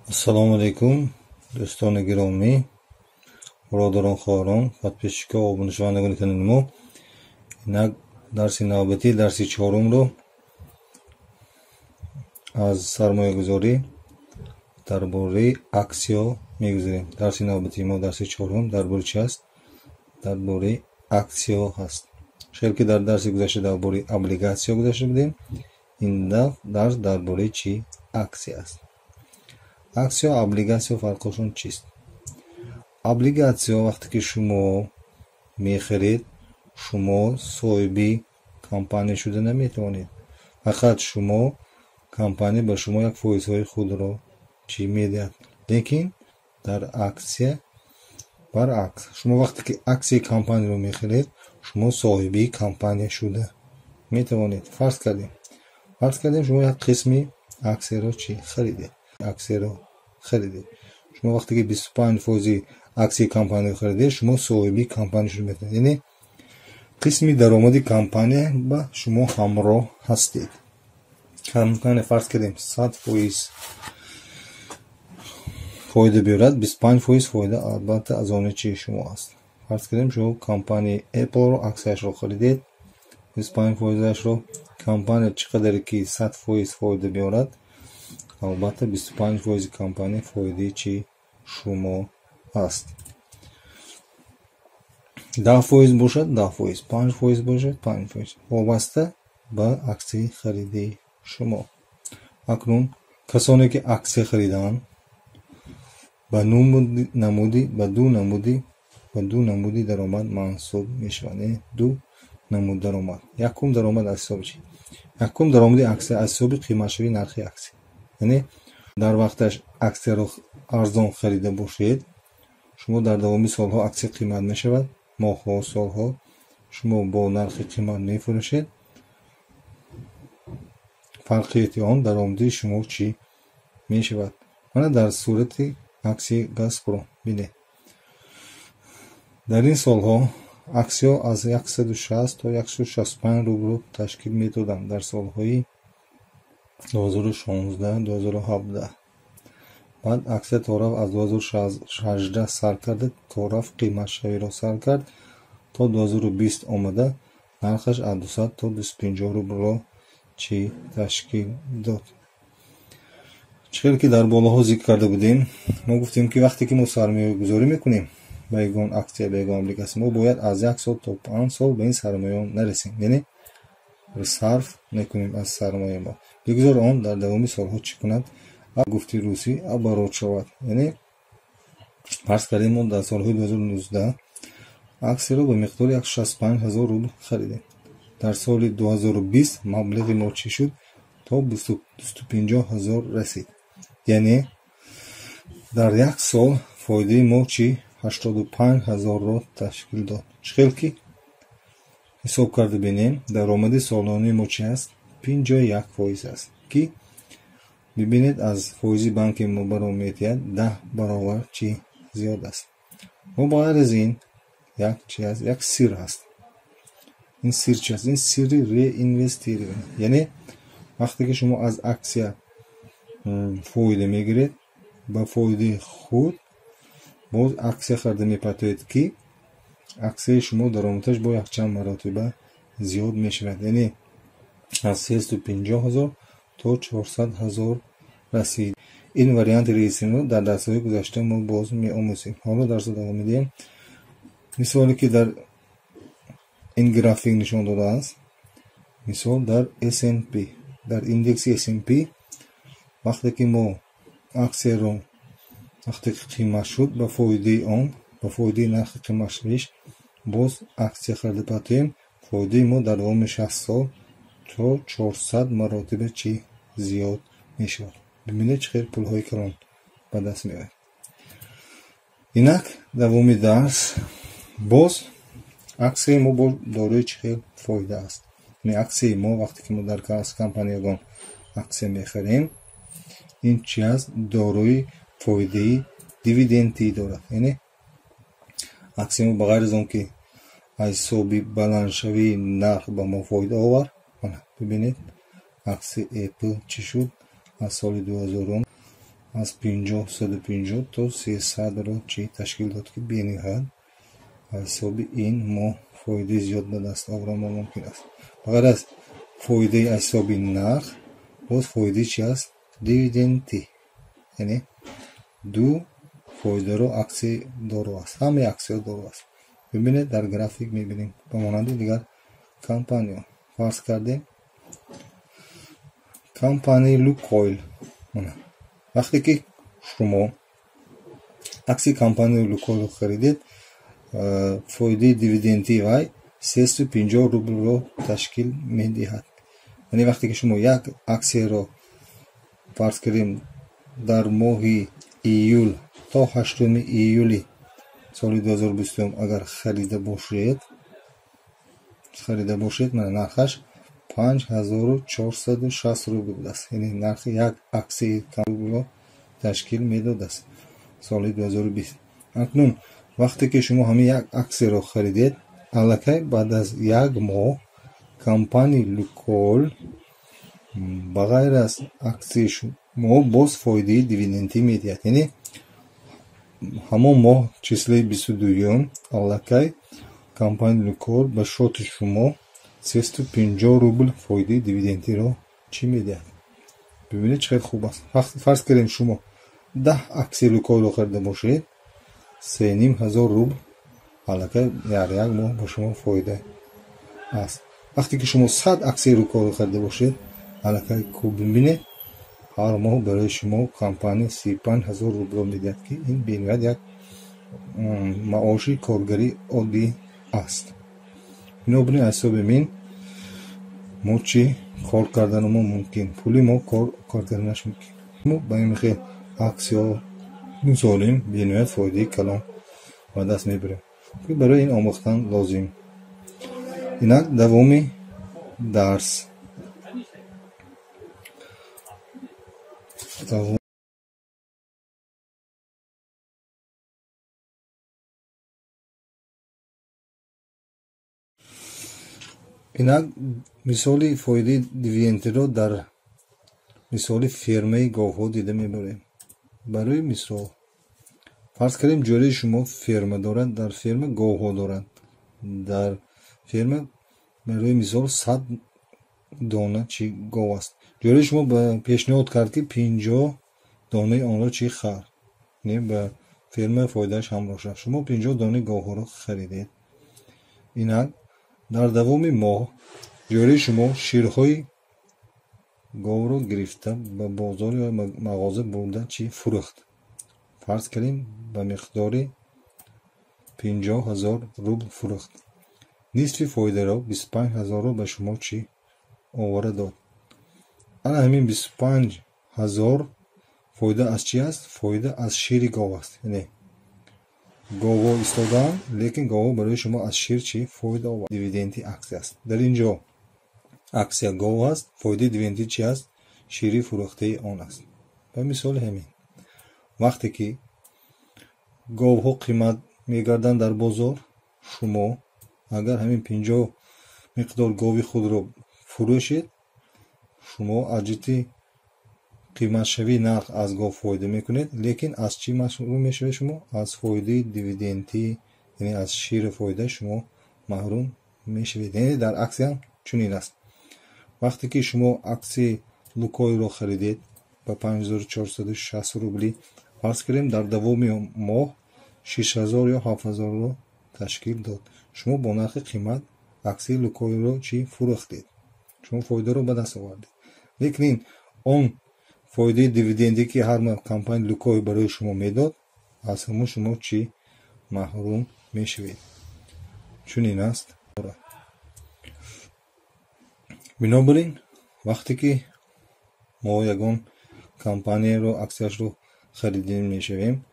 Ассалому алейкум, дӯстони гиромӣ, бародарон, хоҳарон, подписчикҳо ва обунашавандагони канали мо. Инак дарси навбатӣ, дарси чорумро аз сармоягузорӣ дар бораи аксиё мегузарем. Дарси навбатӣ мо дарси чорум дар бораи чи аст? Дар бораи аксиё ҳаст. Шаҳр ки дар дарси гузашта дар бораи облигатсиё гузашта будем, ин дарс дар бораи чи? Аксия аст. Аксиё, облигатсиё фарқошон чист? Облигатсиё вақте ки шумо мехаред, шумо соҳиби компания шуда наметавонед. Фақат шумо компания ба шумо як фоизҳои худро чӣ медиҳад. Лекин дар аксия баръакс. Шумо вақте ки аксияи компанияро мехаред, шумо соҳиби компания шуда метавонед. Фарз кардем шумо як қисми аксияро чӣ харидед? Аксияро харидед. Шумо вақте ки 25% аксияи компанияро харидед, шумо соҳиби компания шуда метавонед. Яъне қисми даромади компания ба шумо ҳамроҳ ҳастед. Компания фарз кардем 100% фоида биёрад, 25% фоида албатта аз они чи шумо аст. Фарз кардем шумо компанияи Apple-ро аксияшро харидед, 25%-ашро. Компания чӣ қадаре ки 100% фоида биёрад, албатта 25% компания фоидаи чи шумо аст. 10% бошад 10%, 5% бошад 5%, вобаста ба аксияи харидии шумо. Акнун касоне ки аксия хариданд ба ду намуди даромад маҳсуб мешаванд. Ду намуд даромад. Якум даромад аз ҳисоби чи? Якум даромади аксия аз ҳисоби қиматшавии нархи аксия. Яъне дар вақташ аксияро арзон харида бошед, шумо дар давоми солҳо аксия қимат мешавад, моҳҳо, солҳо шумо бо нархи қимат мефурӯшед. Фарқияти он даромади шумо чӣ мешавад? Мана дар сурати аксияи Газпром бинед. Дар ин солҳо аксиё аз 160 то 165 рубл ташкил медоданд дар солҳои 2016-2017. баъд аксия то рафт аз 2018 сар карда, то рафт қиматшавиро сар кард, то 2020 омада нархаш аз 200 то 250 рублро чӣ ташкил дод. Чӣ ки дар болоҳо зикр карда будем, мо гуфтем ки вақте ки мо сармоягузорӣ мекунем ба ягон аксия, ба ягон облигатсия, мо бояд аз 1 сол то 5 сол ба ин сармоя нарасем, яъне сарф мекунем аз сармоя мо. бигзор он дар давоми солҳо чӣ кунад? гуфти русӣ оборот шавад. Яъне фарз кардем мо дар солҳои 2019 аксияро ба миқдори 165,000 рубл харидем. Дар соли 2020 маблағи мо чӣ шуд? То 250,000 расид. Яъне дар як сол фоидаи мо чӣ? 85,000ро ташкил дод. Чӣ хел ки ҳисоб карда бинем, даромади солонаи мо чӣ аст? 51% аст, ки бибинед аз фоизи банки мо баром метиҳад 10 баробар чӣ зиёд аст. мо ба ғайр аз ин як чӣ аст? Як сир аст. ин сир чӣ аст? Ин сирри реинвестирование. Яъне вақте ки шумо аз аксия фоида мегиред, ба фоидаи худ боз аксия харда мепатоед, ки аксияи шумо даромадаш бо якчанд маротиба зиёд мешавад. Яъне аз 350,000 то 400,000 расид. ин варианти реестриро дар дарсҳои гузашта мо боз меомӯзем. ҳоло дарсо давом медиҳем. мисоле ки дар ин график нишон додааст, мисол дар S&P, дар индекси S&P вақте ки мо аксияро вақте ки қимат шуд, ба фоидаи он, ба фоидаи нархи қиматшавиш боз аксия харда патоем, фоидаи мо дар давоми 60 сол то 400 маротиба чӣ зиёд мешавад. бибинед чӣ хел пулҳои калон ба даст меояд. инак давоми дарс боз аксияи мо бо дорои чӣ хел фоида аст? яъне аксияи мо вақте ки мо дар компания ягон аксия мехарем, ин чӣ аст? дорои фоидаи дивидендӣ дорад. яъне аксияи мо ба ғайр аз он ки аз ҳисоби баландшавии нарх ба мо фоида овард, бибинед аксияи Apple чӣ шуд? аз соли 2000 از 50 150 تا 300 رو چی تشکیل داد که بینهایت حساب این ما فایده زیاد به دست آورم ممکن است. بغیر از فایده حسابی نرخ باز فایده چی است؟ دیویدندی، یعنی دو فایده رو عکسی دارو است، همه عکسی دارو است. ببینید در گرافیک میبینیم به مانند دیگر کمپانی فرض کردیم کمپانی لوکویل. وقتی که شما عکسی کمپانی لوکویل رو خریدید فایده دیویدندی وای 350 روبل رو تشکیل میدهد. یعنی وقتی که شما یک عکسی رو فرض کردیم در ماه ایول تا 8 ایولی سال 2020 اگر خریده باشید من نرخش 5460 روبل بود است. یعنی نرخ یک عکسی کمپانی رو تشکیل میداد است سال 2020. اکنون وقتی که شما همین یک عکس رو خریدید الکی بعد از یک ماه کمپانی لوکویل بغیر از عکسی شما باز فایده دیویدندی میدهد. یعنی همون ماه چیزی 22 الکی کمپانی لوکویل به شوت شما 350 روبل فایده دیویدندی رو چی میدهد. ببینید چقدر خوب است. فرض کنیم شما 10 عکس لوکویل رو خریده باشید 3500 روبل الکی در یک ماه با شما فایده است. وقتی که شما 100 عکس لوکویل رو خریده باشید الکی خوب ببینید هر ماه برای شما کمپانی 35000 روبل میدهد که این بینیاد یک معاشی کارگری عادی است. اینو ببینید حساب من ما چی کار کردن ما ممکن پولی ما کار کردنش ممکن ما با این خیلی عکس ها میسالیم بینیاد فایده کلان و دست میبریم که برای این آموختن لازم. اینک دوامی درس اینک مثالی فایده دیویدندی رو در مثالی فرمه گاوها دیده میبریم. برای مثال فرض کنیم جوری شما فرمه دارد، در فرمه گاوها دارد، در فرمه برای مثال 100 دانه چی گاو است. جوری شما به پیشنهاد کرد که 50 دانه آن را چی خرید، نه به فرمه فایدهش همراه شد. شما 50 دانه گاوها رو خریدید. اینک در دوام ماه جوری شما شیرهای گاو رو گرفته به بازار یا مغازه برده چی فروخت. فرض کنیم به مقدار 50000 روبل فروخت. نصف فایده رو 25000 رو به شما چی آورده داد. الان همین 25000 فایده از چی است؟ فایده از شیر گاو است. یعنی گاو استادن لیکن گاو برای شما از شیر چی فایده آورد. دیویدندی عکس است. در اینجا عکس گاو است، فایده دیویدندی چی است؟ شیری فروخته آن است. به مثال همین وقتی که گاوها قیمت میگردن در بازار شما اگر همین 50 مقدار گاوی خود رو فروشید شما اجتی قیمت شوی نرخ از گاو فایده میکنید لیکن از چی محروم میشوید؟ شما از فایده دیویدندی یعنی از شیر فایده شما محروم میشوید. یعنی در عکس هم چنین است. وقتی که شما عکس لوکویل رو خریدید با 5460 روبلی فرض کنیم در دوام ماه 6000 یا 7000 رو تشکیل داد. شما با نرخ قیمت عکس لوکویل رو چی فروختید، شما فایده رو به دست آوردید. لیکن اون فایده دیویدندی که هر ماه کمپانی لوکویل برای شما میداد از همون شما چی محروم میشوید. چون این است. بنابراین وقتی که ما یگان کمپانی رو عکسش رو خریدیم میشویم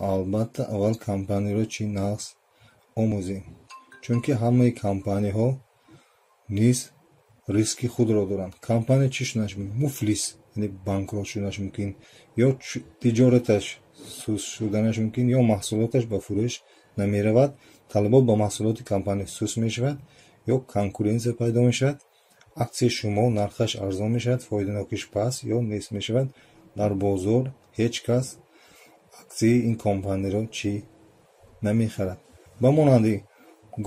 البته اول کمپانی رو چی نقص آموزیم، چون که همه کمپانی ها نیز ریسکی خود را دارند. کمپانی چی شدنش ممکن؟ مفلس یعنی بانکرات شدنش ممکن، یا تجارتش سوس شدنش ممکن، یا محصولاتش به فروش نمی رود، طلبات با محصولات کمپانی سوس می شود، یا کنکورنس پیدا می شود، عکس شما نرخش ارزان می شود، فایده ناکش پس یا نیست می شود، در بازار ҳеҷ кас аксияи ин компаниро чӣ намехарад. ба монанди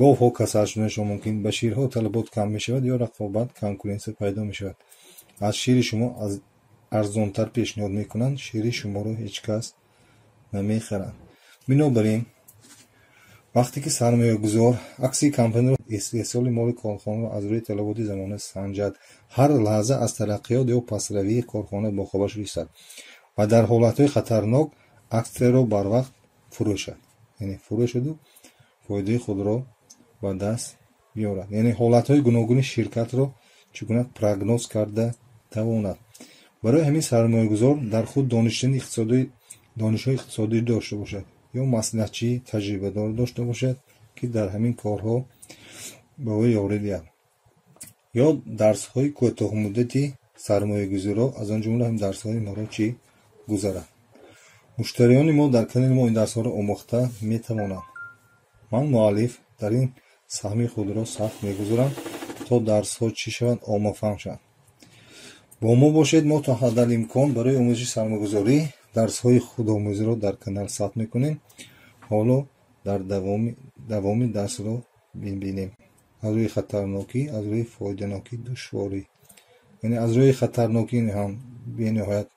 говҳо касар шуданашон мумкин, ба ширҳо талабот кам мешавад ё рақобат, конкуренсия пайдо мешавад. аз шири шумо арзонтар пешниҳод мекунанд, шири шуморо ҳеҷ кас намехарад. бинобар ин вақте ки сармоягузор аксияи компаниро истеҳсоли моли корхонаро аз рӯи талаботи замона санҷад, ҳар лаҳза аз тараққиёт ё пастравии корхона бохабар шудааст ва дар ҳолатҳои хатарнок аксияро барвақт фурӯшад, яъне фурӯшаду фоидаи худро ба даст биёрад. яъне ҳолатҳои гуногуни ширкатро чӣ кунад прогноз карда тавонад. барои ҳамин сармоягузор дар худ донишҳои иқтисодӣ дошта бошад ё маслиҳатчии таҷрибадор дошта бошад, ки дар ҳамин корҳо ба ӯ ёрӣ диҳад, ё дарсҳои кӯтоҳмуддати сармоягузиро, аз он ҷумла ҳам дарсҳои моро чӣ гузарад. муштариёни мо дар канали мо ин дарсҳоро омӯхта метавонанд. ман муаллиф дар ин саҳми худро сахт мегузорам, то дарсҳо чӣ шаванд, оммафаҳм шаванд. бо мо бошед. мо то ҳаддалимкон барои омӯзиши сармоягузорӣ дарсҳои худомӯзиро дар канал сабт мекунем. ҳоло дар давоми дарсро бибинем. аз рӯи хатарнокӣ, аз рӯи фоиданокӣ, душворӣ. яъне аз рӯи хатарнокӣ ҳам бениҳоят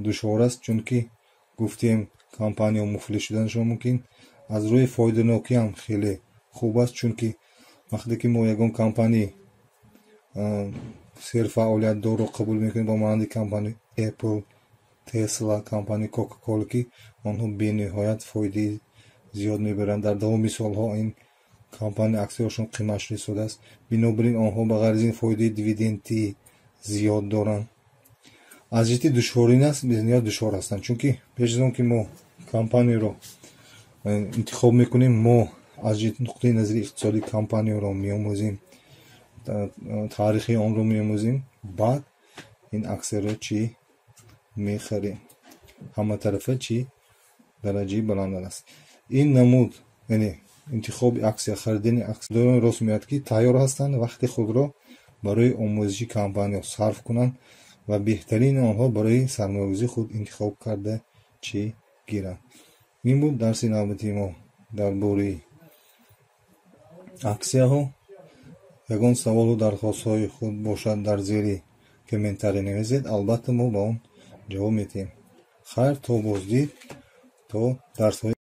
душвор аст, чунки гуфтем компания муфлис шуданашон мумкин. аз рӯи фоиданокӣ ҳам хеле хуб аст, чунки вақте ки мо ягон компании серфаъолиятдорро қабул мекунем, ба монанди компанияи Apple, Tesla, компанияи Coca-Cola, ки онҳо бениҳоят фоидаи зиёд мебаранд. дар давоми солҳо ин компания аксияҳошон қиматш расодааст. бинобар ин онҳо ба ғайр аз ин фоидаи дивиденди зиёд доранд. аз ҷиҳати душворӣ нас бисёр душвор ҳастанд, чунки пеш аз он ки мо компанияро интихоб мекунем, мо аз ҷиҳати нуқтаи назари иқтисоди компанияро меомӯзем, таърихи онро меомӯзем, баъд ин аксияро чӣ мехарем. ҳаматарафа чӣ дараҷаи баланд аст. ин намуд, яъне интихоби аксия, харидани аксия рост меояд, ки тайёр ҳастанд вақти худро барои омӯзиши компания сарф кунанд ва беҳтарини онҳо барои сармоягузии худ интихоб карда чӣ гиранд. ин буд дарси навбати мо дар бораи аксияҳо. ягон саволу дархостҳои худ бошад, дар зери комментария нависед, албатта мо ба он ҷавоб медиҳем. хайр, то боздид, то дарсҳои